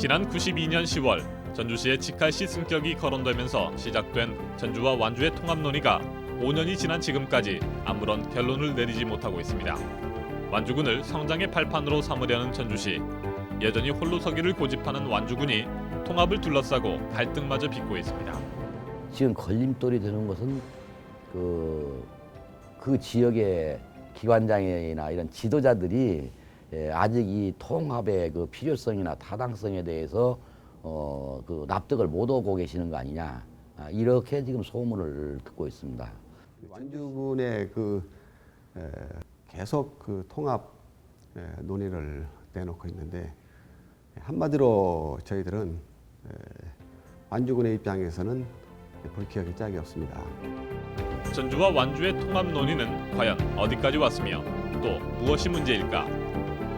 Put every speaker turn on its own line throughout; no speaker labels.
지난 92년 10월 전주시의 직할시 승격이 거론되면서 시작된 전주와 완주의 통합 논의가 5년이 지난 지금까지 아무런 결론을 내리지 못하고 있습니다. 완주군을 성장의 발판으로 삼으려는 전주시, 여전히 홀로 서기를 고집하는 완주군이 통합을 둘러싸고 갈등마저 빚고 있습니다.
지금 걸림돌이 되는 것은 그 지역의 기관장이나 이런 지도자들이 아직 이 통합의 그 필요성이나 타당성에 대해서 그 납득을 못 하고 계시는 거 아니냐, 이렇게 지금 소문을 듣고 있습니다.
완주군의 계속 그 통합 논의를 내놓고 있는데, 한마디로 저희들은 완주군의 입장에서는 불쾌하기 짝이 없습니다.
전주와 완주의 통합 논의는 과연 어디까지 왔으며 또 무엇이 문제일까?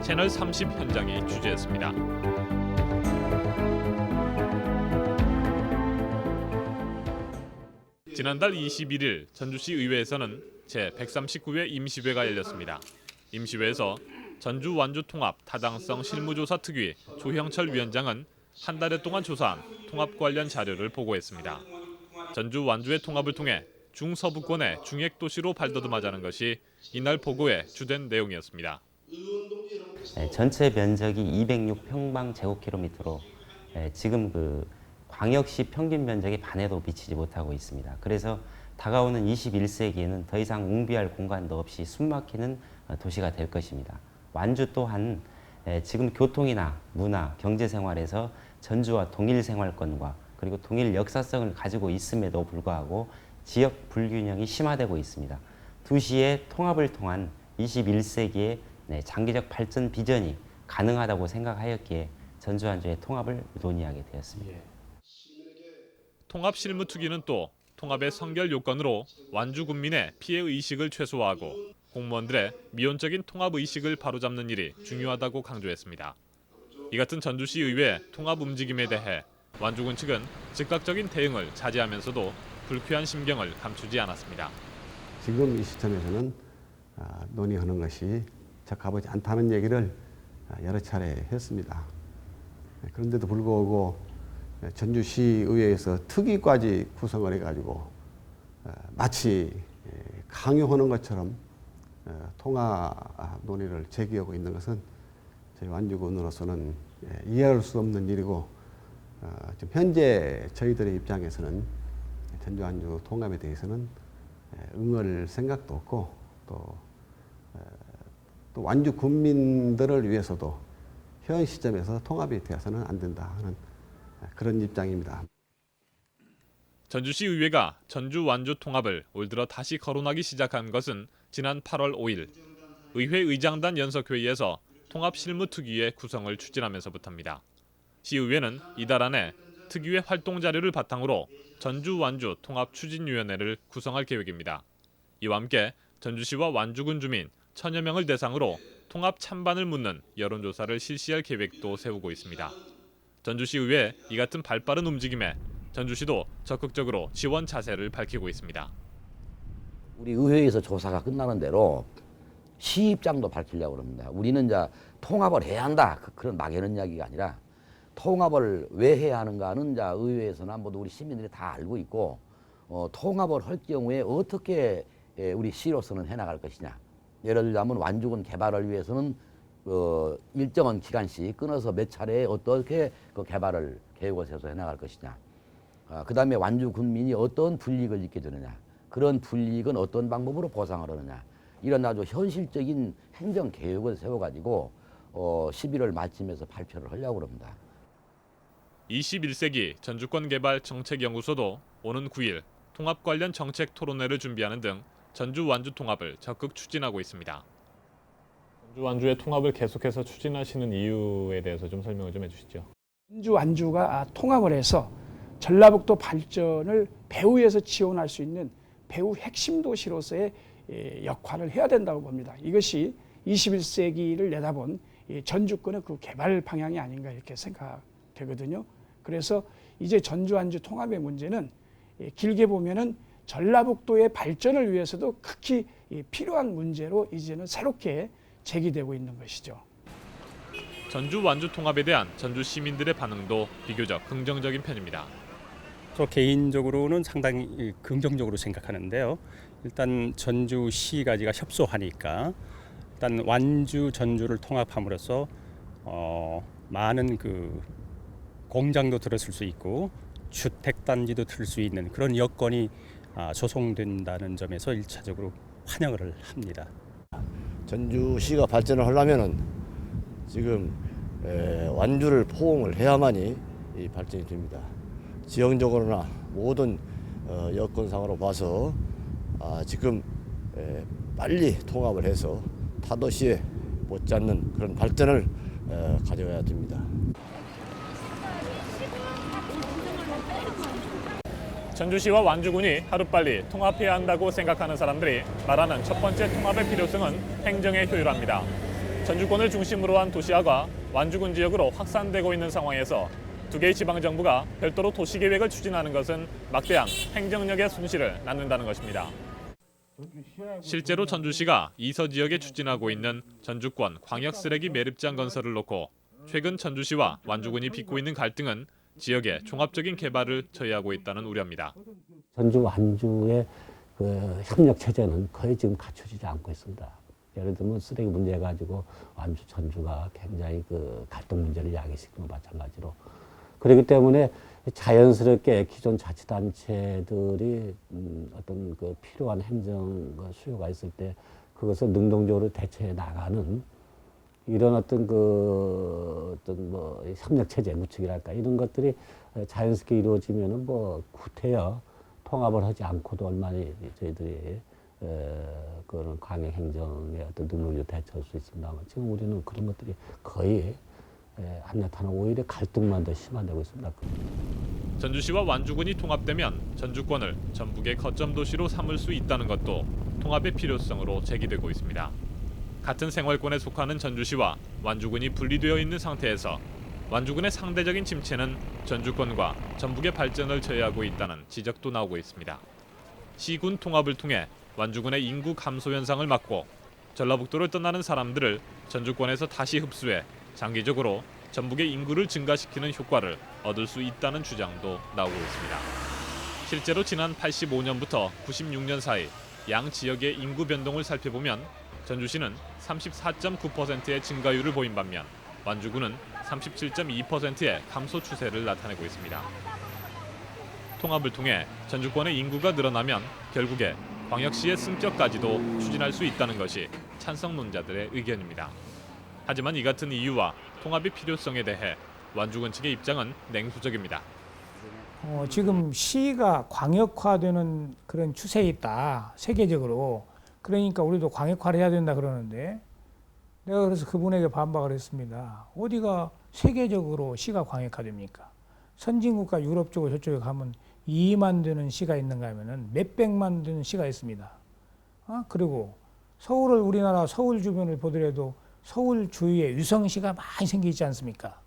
채널 30 현장이 취재했습니다. 지난달 21일 전주시 의회에서는 제139회 임시회가 열렸습니다. 임시회에서 전주 완주 통합 타당성 실무조사 특위 조형철 위원장은 한 달 동안 조사한 통합 관련 자료를 보고했습니다. 전주 완주의 통합을 통해 중서부권의 중핵도시로 발돋움하자는 것이 이날 보고의 주된 내용이었습니다.
전체 면적이 206평방제곱킬로미터로 지금 그 광역시 평균 면적의 반에도 미치지 못하고 있습니다. 그래서 다가오는 21세기에는 더 이상 웅비할 공간도 없이 숨막히는 도시가 될 것입니다. 완주 또한 지금 교통이나 문화, 경제생활에서 전주와 동일 생활권과 그리고 동일 역사성을 가지고 있음에도 불구하고 지역 불균형이 심화되고 있습니다. 두 시의 통합을 통한 21세기의 장기적 발전 비전이 가능하다고 생각하였기에 전주 완주의 통합을 논의하게 되었습니다.
통합 실무특위는 또 통합의 선결 요건으로 완주 군민의 피해 의식을 최소화하고 공무원들의 미온적인 통합 의식을 바로잡는 일이 중요하다고 강조했습니다. 이 같은 전주시 의회 통합 움직임에 대해 완주군 측은 즉각적인 대응을 자제하면서도 불쾌한 심경을 감추지 않았습니다.
지금 이 시점에서는 논의하는 것이 적합하지 않다는 얘기를 여러 차례 했습니다. 그런데도 불구하고 전주시 의회에서 특위까지 구성을 해가지고 마치 강요하는 것처럼 통합 논의를 제기하고 있는 것은 저희 완주군으로서는 이해할 수 없는 일이고, 지금 현재 저희들의 입장에서는 전주 완주 통합에 대해서는 응할 생각도 없고 또 완주 군민들을 위해서도 현 시점에서 통합이 되어서는 안 된다 하는 그런 입장입니다.
전주시 의회가 전주 완주 통합을 올 들어 다시 거론하기 시작한 것은 지난 8월 5일 의회 의장단 연석회의에서 통합 실무특위의 구성을 추진하면서부터입니다. 시의회는 이달 안에 특위의 활동 자료를 바탕으로 전주 완주 통합 추진위원회를 구성할 계획입니다. 이와 함께 전주시와 완주군 주민 1000여 명을 대상으로 통합 찬반을 묻는 여론조사를 실시할 계획도 세우고 있습니다. 전주시의회 이 같은 발빠른 움직임에 전주시도 적극적으로 지원 자세를 밝히고 있습니다.
우리 의회에서 조사가 끝나는 대로 시 입장도 밝히려고 합니다. 우리는 이제 통합을 해야 한다, 그런 막연한 이야기가 아니라 통합을 왜 해야 하는가는 이제 의회에서나 모두 우리 시민들이 다 알고 있고, 통합을 할 경우에 어떻게 우리 시로서는 해나갈 것이냐. 예를 들자면 완주군 개발을 위해서는 일정한 기간씩 끊어서 몇 차례 어떻게 그 개발을 계획을 세워서 해나갈 것이냐. 그다음에 완주 군민이 어떤 불이익을 입게 되느냐. 그런 불이익은 어떤 방법으로 보상을 하느냐. 이런 아주 현실적인 행정 계획을 세워가지고 11월 말쯤에서 발표를 하려고 합니다.
21세기 전주권 개발 정책연구소도 오는 9일 통합 관련 정책 토론회를 준비하는 등 전주 완주 통합을 적극 추진하고 있습니다. 전주 완주의 통합을 계속해서 추진하시는 이유에 대해서 좀 설명을 좀 해주시죠.
전주 완주가 통합을 해서 전라북도 발전을 배후에서 지원할 수 있는 배후 핵심 도시로서의 역할을 해야 된다고 봅니다. 이것이 21세기를 내다본 전주권의 그 개발 방향이 아닌가 이렇게 생각되거든요. 그래서 이제 전주 완주 통합의 문제는 길게 보면은 전라북도의 발전을 위해서도 극히 필요한 문제로 이제는 새롭게 제기되고 있는 것이죠.
전주 완주 통합에 대한 전주 시민들의 반응도 비교적 긍정적인 편입니다.
저 개인적으로는 상당히 긍정적으로 생각하는데요. 일단 전주시까지가 협소하니까 일단 완주, 전주를 통합함으로써 많은 그 공장도 들었을 수 있고 주택단지도 들 수 있는 그런 여건이 조성된다는 점에서 1차적으로 환영을 합니다.
전주시가 발전을 하려면은 지금 완주를 포옹을 해야만이 이 발전이 됩니다. 지형적으로나 모든 여건상으로 봐서 지금 빨리 통합을 해서 타도시에 못지않는 그런 발전을 가져가야 됩니다.
전주시와 완주군이 하루빨리 통합해야 한다고 생각하는 사람들이 말하는 첫 번째 통합의 필요성은 행정의 효율화입니다. 전주권을 중심으로 한 도시화가 완주군 지역으로 확산되고 있는 상황에서 두 개의 지방정부가 별도로 도시계획을 추진하는 것은 막대한 행정력의 손실을 낳는다는 것입니다. 실제로 전주시가 이서 지역에 추진하고 있는 전주권 광역쓰레기 매립장 건설을 놓고 최근 전주시와 완주군이 빚고 있는 갈등은 지역의 종합적인 개발을 저해하고 있다는 우려입니다.
전주 완주의 그 협력 체제는 거의 지금 갖춰지지 않고 있습니다. 예를 들면 쓰레기 문제 가지고 완주 전주가 굉장히 그 갈등 문제를 야기시키는 것 마찬가지로 그렇기 때문에 자연스럽게 기존 자치단체들이 어떤 그 필요한 행정 수요가 있을 때 그것을 능동적으로 대처해 나가는 이런 어떤 협력 체제 구축이랄까 이런 것들이 자연스럽게 이루어지면은 뭐 구태여 통합을 하지 않고도 얼마나 저희들이 그런 광역 행정의 어떤 능력으로 대처할 수 있습니다만 지금 우리는 그런 것들이 거의 안 나타나고 오히려 갈등만 더 심화되고 있습니다.
전주시와 완주군이 통합되면 전주권을 전북의 거점 도시로 삼을 수 있다는 것도 통합의 필요성으로 제기되고 있습니다. 같은 생활권에 속하는 전주시와 완주군이 분리되어 있는 상태에서 완주군의 상대적인 침체는 전주권과 전북의 발전을 저해하고 있다는 지적도 나오고 있습니다. 시군 통합을 통해 완주군의 인구 감소 현상을 막고 전라북도를 떠나는 사람들을 전주권에서 다시 흡수해 장기적으로 전북의 인구를 증가시키는 효과를 얻을 수 있다는 주장도 나오고 있습니다. 실제로 지난 85년부터 96년 사이 양 지역의 인구 변동을 살펴보면 전주시는 34.9%의 증가율을 보인 반면 완주군은 37.2%의 감소 추세를 나타내고 있습니다. 통합을 통해 전주권의 인구가 늘어나면 결국에 광역시의 승격까지도 추진할 수 있다는 것이 찬성론자들의 의견입니다. 하지만 이 같은 이유와 통합의 필요성에 대해 완주군 측의 입장은 냉소적입니다.
지금 시가 광역화되는 그런 추세에 있다. 세계적으로. 그러니까 우리도 광역화를 해야 된다 그러는데 내가 그래서 그분에게 반박을 했습니다. 어디가 세계적으로 시가 광역화됩니까? 선진국가 유럽 쪽으로 저쪽에 가면 2만 되는 시가 있는가 하면은 몇백만 되는 시가 있습니다. 그리고 서울을 우리나라 서울 주변을 보더라도 서울 주위에 위성시가 많이 생기지 않습니까?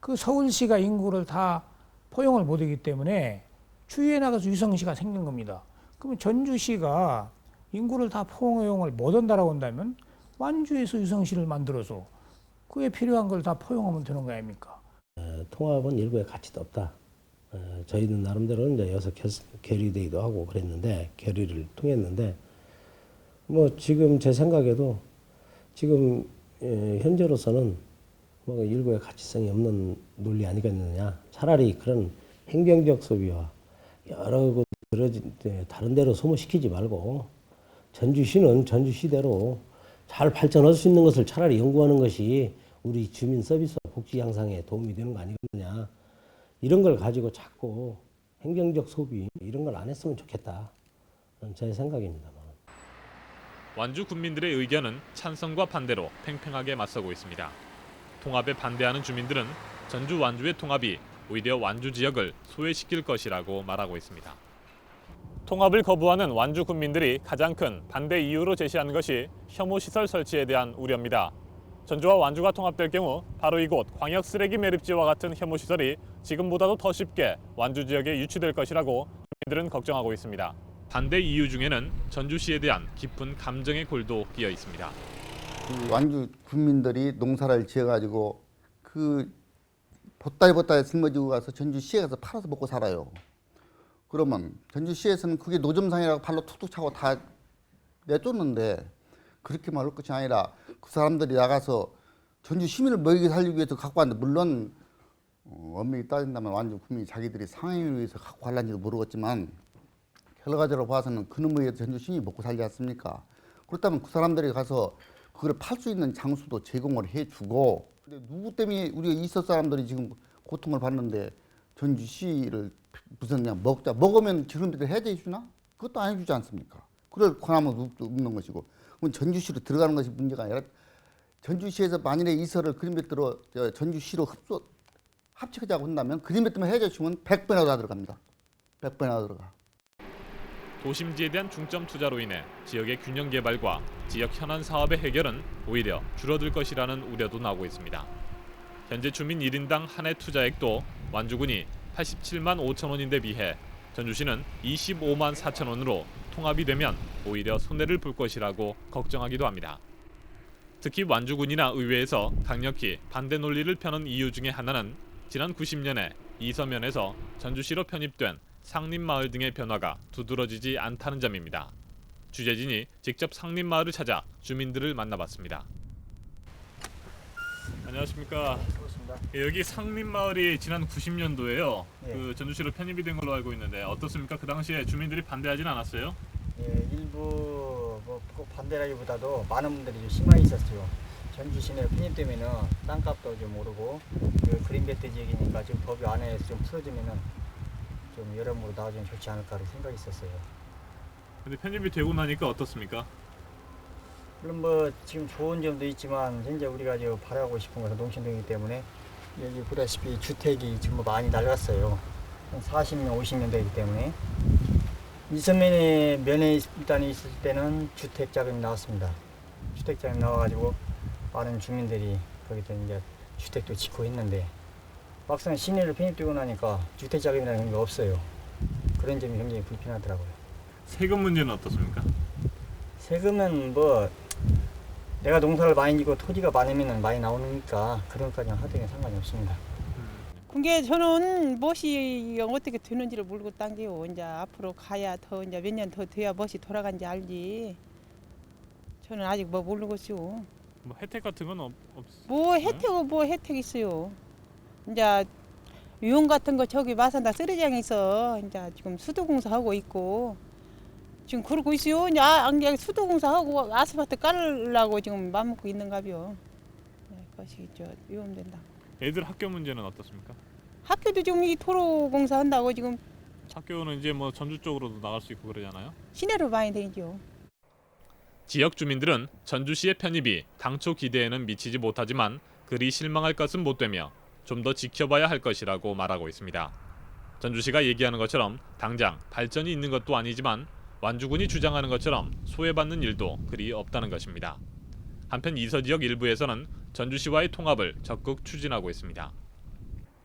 그 서울시가 인구를 다 포용을 못하기 때문에 주위에 나가서 위성시가 생긴 겁니다. 그러면 전주시가 인구를 다 포용을 못한다라고 한다면 완주에서 위성시를 만들어서 그에 필요한 걸 다 포용하면 되는 거 아닙니까?
통합은 일부의 가치도 없다. 저희는 나름대로 이제 여기서 결의되기도 하고 그랬는데 결의를 통했는데 뭐 지금 제 생각에도 지금 현재로서는 뭐 일부의 가치성이 없는 논리 아니겠느냐. 차라리 그런 행정적 소비와 여러 다른 데로 소모시키지 말고 전주시는 전주시대로 잘 발전할 수 있는 것을 차라리 연구하는 것이 우리 주민 서비스와 복지 향상에 도움이 되는 거 아니겠느냐. 이런 걸 가지고 자꾸 행정적 소비 이런 걸 안 했으면 좋겠다. 제 생각입니다만.
완주 군민들의 의견은 찬성과 반대로 팽팽하게 맞서고 있습니다. 통합에 반대하는 주민들은 전주 완주의 통합이 오히려 완주 지역을 소외시킬 것이라고 말하고 있습니다. 통합을 거부하는 완주 군민들이 가장 큰 반대 이유로 제시하는 것이 혐오시설 설치에 대한 우려입니다. 전주와 완주가 통합될 경우 바로 이곳 광역 쓰레기 매립지와 같은 혐오시설이 지금보다도 더 쉽게 완주 지역에 유치될 것이라고 주민들은 걱정하고 있습니다. 반대 이유 중에는 전주시에 대한 깊은 감정의 골도 끼어 있습니다.
그 완주 군민들이 농사를 지어가지고 그 보따리 짊어지고 가서 전주시에 가서 팔아서 먹고 살아요. 그러면 전주시에서는 그게 노점상이라고 발로 툭툭 차고 다 내쫓는데 그렇게 말할 것이 아니라 그 사람들이 나가서 전주 시민을 먹이게 살리기 위해서 갖고 왔는데, 물론 엄밀히 따진다면 완주 국민이 자기들이 상행을 위해서 갖고 갈란지도 모르겠지만 결과적으로 봐서는 그놈에 의해서 전주 시민이 먹고 살지 않습니까? 그렇다면 그 사람들이 가서 그걸 팔 수 있는 장소도 제공을 해주고, 근데 누구 때문에 우리가 이서 사람들이 지금 고통을 받는데 전주시를 무슨 그냥 먹으면 기름비를 해제해 주나? 그것도 안 해주지 않습니까? 그럴 권한은 없는 것이고, 그럼 전주시로 들어가는 것이 문제가 아니라 전주시에서 만일에 이서를 그린벨트로 전주시로 합치자고 한다면 그린벨트만 해제 주면 100배나 더 들어갑니다. 100배나 들어가.
도심지에 대한 중점 투자로 인해 지역의 균형 개발과 지역 현안 사업의 해결은 오히려 줄어들 것이라는 우려도 나오고 있습니다. 현재 주민 1인당 한 해 투자액도 완주군이 87만 5천 원인데 비해 전주시는 25만 4천 원으로 통합이 되면 오히려 손해를 볼 것이라고 걱정하기도 합니다. 특히 완주군이나 의회에서 강력히 반대 논리를 펴는 이유 중에 하나는 지난 90년에 이서면에서 전주시로 편입된 상림마을 등의 변화가 두드러지지 않다는 점입니다. 취재진이 직접 상림마을을 찾아 주민들을 만나봤습니다. 안녕하십니까. 여기 상림마을이 지난 90년도에요.
예.
그 전주시로 편입이 된 걸로 알고 있는데 어떻습니까? 그 당시에 주민들이 반대하진 않았어요?
예, 일부 꼭 반대라기보다도 많은 분들이 좀 심하게 있었죠. 전주 시내 편입되면은 땅값도 좀 오르고 그 그린벨트 지역이니까 지금 법이 안에서 좀 풀어주면은 좀 여러모로 나아지면 좋지 않을까라는 생각이 있었어요.
근데 편입이 되고 나니까 어떻습니까?
물론 뭐 지금 좋은 점도 있지만 현재 우리가 지금 바라고 싶은 것은 농촌동이기 때문에 여기 보다시피 주택이 지금 많이 낡았어요. 한 40년, 50년 되기 때문에 이서면에 면에 일단 있을 때는 주택 자금이 나왔습니다. 주택 자금이 나와가지고 많은 주민들이 거기다 이제 주택도 짓고 있는데 막상 시내로 편입되고 나니까 주택 자금이라는 게 없어요. 그런 점이 굉장히 불편하더라고요.
세금 문제는 어떻습니까?
세금은 뭐 내가 농사를 많이 지고 토지가 많으면 많이 나오니까 그런 것까지는 하더니 상관이 없습니다.
그게 저는 무엇이 어떻게 되는지를 모르고 당겨요. 이제 앞으로 가야 더 이제 몇 년 더 돼야 무엇이 돌아간지 알지. 저는 아직 뭐 모르겠죠.
뭐 혜택 같은 건 없어요?
뭐 혜택 있어요. 이제 유흥 같은 거 저기 마산다 쓰레기장에서 이제 지금 수도공사 하고 있고 지금 그러고 있어요. 이제 수도공사 하고 아스팔트 깔으려고 지금 맘먹고 있는가봐요. 그것이 저 위험된다.
애들 학교 문제는 어떻습니까?
학교도 지금 이 도로 공사한다고 지금
학교는 이제 뭐 전주 쪽으로도 나갈 수 있고 그러잖아요.
시내로 많이 다니죠.
지역 주민들은 전주시의 편입이 당초 기대에는 미치지 못하지만 그리 실망할 것은 못 되며 좀 더 지켜봐야 할 것이라고 말하고 있습니다. 전주시가 얘기하는 것처럼 당장 발전이 있는 것도 아니지만 완주군이 주장하는 것처럼 소외받는 일도 그리 없다는 것입니다. 한편 이서 지역 일부에서는 전주시와의 통합을 적극 추진하고 있습니다.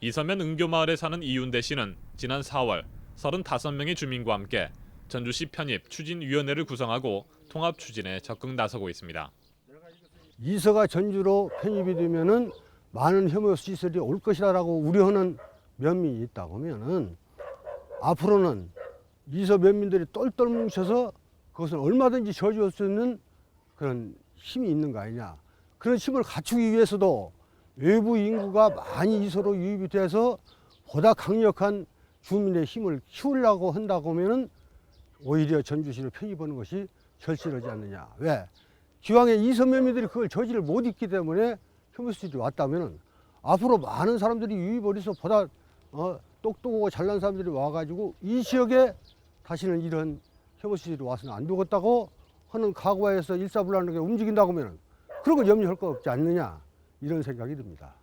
이서면 은교마을에 사는 이윤대 씨는 지난 4월 35명의 주민과 함께 전주시 편입 추진위원회를 구성하고 통합 추진에 적극 나서고 있습니다.
이서가 전주로 편입이 되면은 많은 혐오 시설이 올 것이라고 우려하는 면민이 있다고 하면은 앞으로는 이서 면민들이 똘똘 뭉쳐서 그것은 얼마든지 저지할 수 있는 그런 힘이 있는 거 아니냐. 그런 힘을 갖추기 위해서도 외부 인구가 많이 이서로 유입이 돼서 보다 강력한 주민의 힘을 키우려고 한다고 하면은 오히려 전주시를 편입하는 것이 절실하지 않느냐. 왜? 기왕에 이서 면민들이 그걸 저지를 못 있기 때문에 혐오수들이 왔다면은 앞으로 많은 사람들이 유입을 해서 보다 똑똑하고 잘난 사람들이 와가지고 이 지역에 다시는 이런 혐오수들이 와서는 안 되겠다고 하는 각오에서 일사불란하게 움직인다고 하면 그런 걸 염려할 거 없지 않느냐 이런 생각이 듭니다.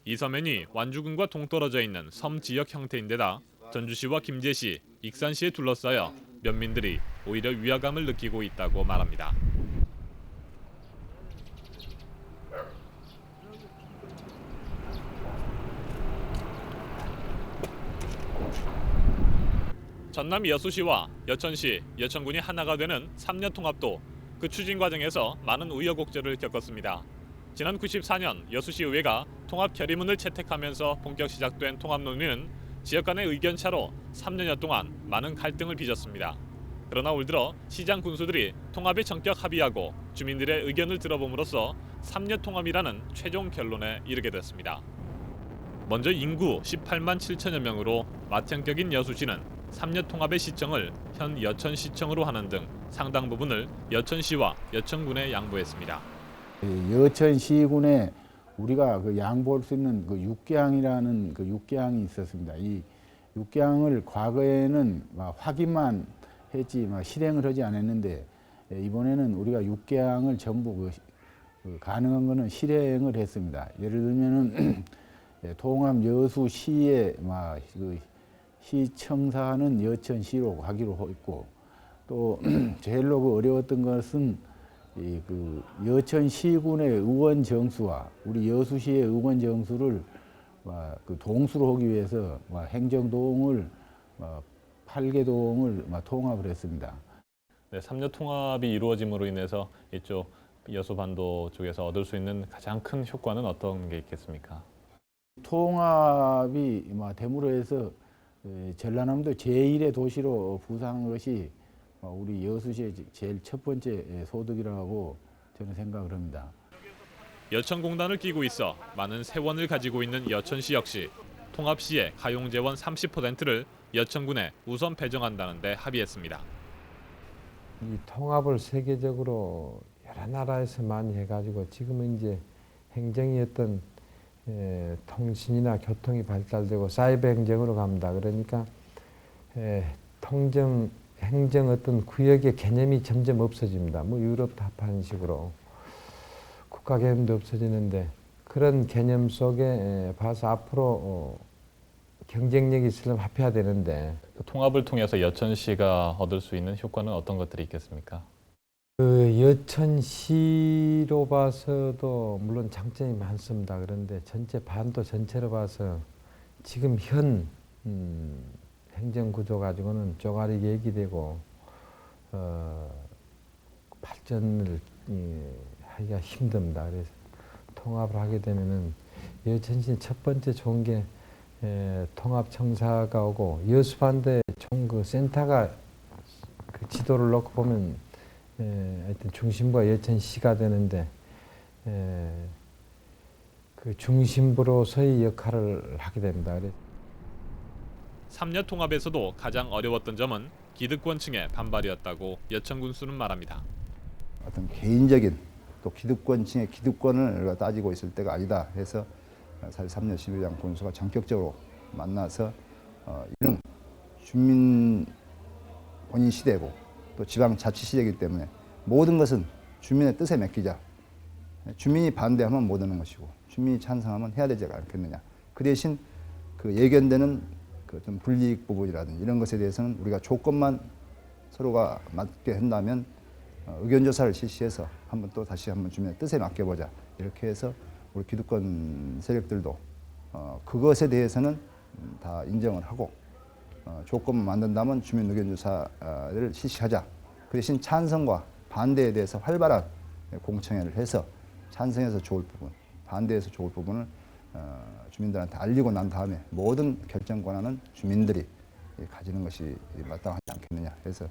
이서면이 완주군과 동떨어져 있는 섬 지역 형태인데다 전주시와 김제시, 익산시에 둘러싸여 면민들이 오히려 위화감을 느끼고 있다고 말합니다. 전남 여수시와 여천시, 여천군이 하나가 되는 3년 통합도 그 추진 과정에서 많은 우여곡절을 겪었습니다. 지난 94년 여수시의회가 통합 결의문을 채택하면서 본격 시작된 통합 논의는 지역 간의 의견 차로 3년여 동안 많은 갈등을 빚었습니다. 그러나 올 들어 시장 군수들이 통합에 전격 합의하고 주민들의 의견을 들어봄으로써 3년 통합이라는 최종 결론에 이르게 됐습니다. 먼저 인구 18만 7천여 명으로 맏형격인 여수시는 3년 통합의 시청을 현 여천시청으로 하는 등 상당 부분을 여천시와 여천군에 양보했습니다.
여천시군에 우리가 그 양보할 수 있는 그 육개항이라는 그 육개항이 있었습니다. 이 육개항을 과거에는 확인만 했지 실행을 하지 않았는데 이번에는 우리가 육개항을 전부 가능한 거는 실행을 했습니다. 예를 들면은 통합 여수시의 그 시청사는 여천시로 하기로 했고 또 제일로 그 어려웠던 것은 그 여천시군의 의원 정수와 우리 여수시의 의원 정수를 그 동수로 하기 위해서 행정동을 8개 동을 통합을 했습니다.
네, 3년 통합이 이루어짐으로 인해서 이쪽 여수반도 쪽에서 얻을 수 있는 가장 큰 효과는 어떤 게 있겠습니까?
통합이 됨으로 해서 전라남도 제1의 도시로 부상한 것이 우리 여수시의 제일 첫 번째 소득이라고 저는 생각을 합니다.
여천공단을 끼고 있어 많은 세원을 가지고 있는 여천시 역시 통합 시에 가용 재원 30%를 여천군에 우선 배정한다는 데 합의했습니다.
이 통합을 세계적으로 여러 나라에서 많이 해가지고 지금은 이제 행정이 어떤 통신이나 교통이 발달되고 사이버 행정으로 갑니다. 그러니까 행정 어떤 구역의 개념이 점점 없어집니다. 뭐 유럽도 합하는 식으로 국가 개념도 없어지는데 그런 개념 속에 봐서 앞으로 경쟁력이 있으려면 합해야 되는데
통합을 통해서 여천시가 얻을 수 있는 효과는 어떤 것들이 있겠습니까?
그 여천시로 봐서도 물론 장점이 많습니다. 그런데 전체 반도 전체로 봐서 지금 현 행정구조 가지고는 쪼가리 얘기되고 발전을 하기가 힘듭니다. 그래서 통합을 하게 되면은 여천시 첫 번째 좋은 게 통합청사가 오고 여수반도에 총 그 센터가 그 지도를 놓고 보면 하여튼 중심부가 여천시가 되는데 그 중심부로서의 역할을 하게 됩니다. 그래서
3년 통합에서도 가장 어려웠던 점은 기득권층의 반발이었다고 여천군수는 말합니다.
어떤 개인적인 또 기득권층의 기득권을 따지고 있을 때가 아니다 해서 사실 3년 시의장 군수가 전격적으로 만나서 이런 주민 본인 시대고 또 지방자치 시대이기 때문에 모든 것은 주민의 뜻에 맡기자. 주민이 반대하면 못 하는 것이고 주민이 찬성하면 해야 되지 않겠느냐. 그 대신 그 예견되는 그 어떤 불이익 부분이라든지 이런 것에 대해서는 우리가 조건만 서로가 맞게 한다면 의견조사를 실시해서 다시 한번 주민의 뜻에 맡겨보자. 이렇게 해서 우리 기득권 세력들도 그것에 대해서는 다 인정을 하고 조건만 만든다면 주민 의견조사를 실시하자. 그 대신 찬성과 반대에 대해서 활발한 공청회를 해서 찬성해서 좋을 부분, 반대해서 좋을 부분을 주민들한테 알리고 난 다음에 모든 결정 권한은 주민들이 가지는 것이 마땅하지 않겠느냐 해서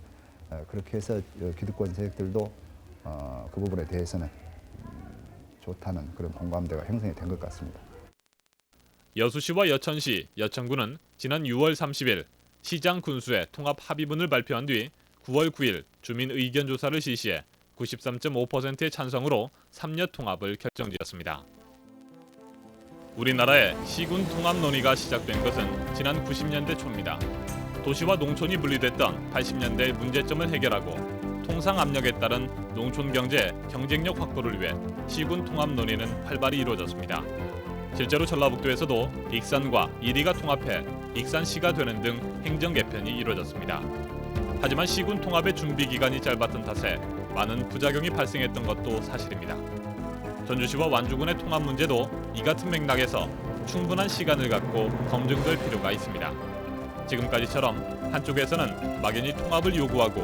그렇게 해서 기득권 세력들도 그 부분에 대해서는 좋다는 그런 공감대가 형성이 된 것 같습니다.
여수시와 여천시, 여천군은 지난 6월 30일 시장 군수의 통합 합의문을 발표한 뒤 9월 9일 주민 의견 조사를 실시해 93.5%의 찬성으로 3년 통합을 결정지었습니다. 우리나라의 시군 통합 논의가 시작된 것은 지난 90년대 초입니다. 도시와 농촌이 분리됐던 80년대의 문제점을 해결하고 통상 압력에 따른 농촌 경제 경쟁력 확보를 위해 시군 통합 논의는 활발히 이루어졌습니다. 실제로 전라북도에서도 익산과 이리가 통합해 익산시가 되는 등 행정 개편이 이루어졌습니다. 하지만 시군 통합의 준비 기간이 짧았던 탓에 많은 부작용이 발생했던 것도 사실입니다. 전주시와 완주군의 통합 문제도 이 같은 맥락에서 충분한 시간을 갖고 검증될 필요가 있습니다. 지금까지처럼 한쪽에서는 막연히 통합을 요구하고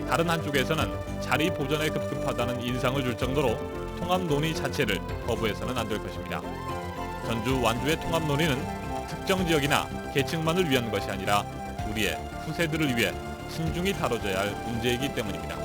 다른 한쪽에서는 자리 보전에 급급하다는 인상을 줄 정도로 통합 논의 자체를 거부해서는 안 될 것입니다. 전주 완주의 통합 논의는 특정 지역이나 계층만을 위한 것이 아니라 우리의 후세들을 위해 신중히 다뤄져야 할 문제이기 때문입니다.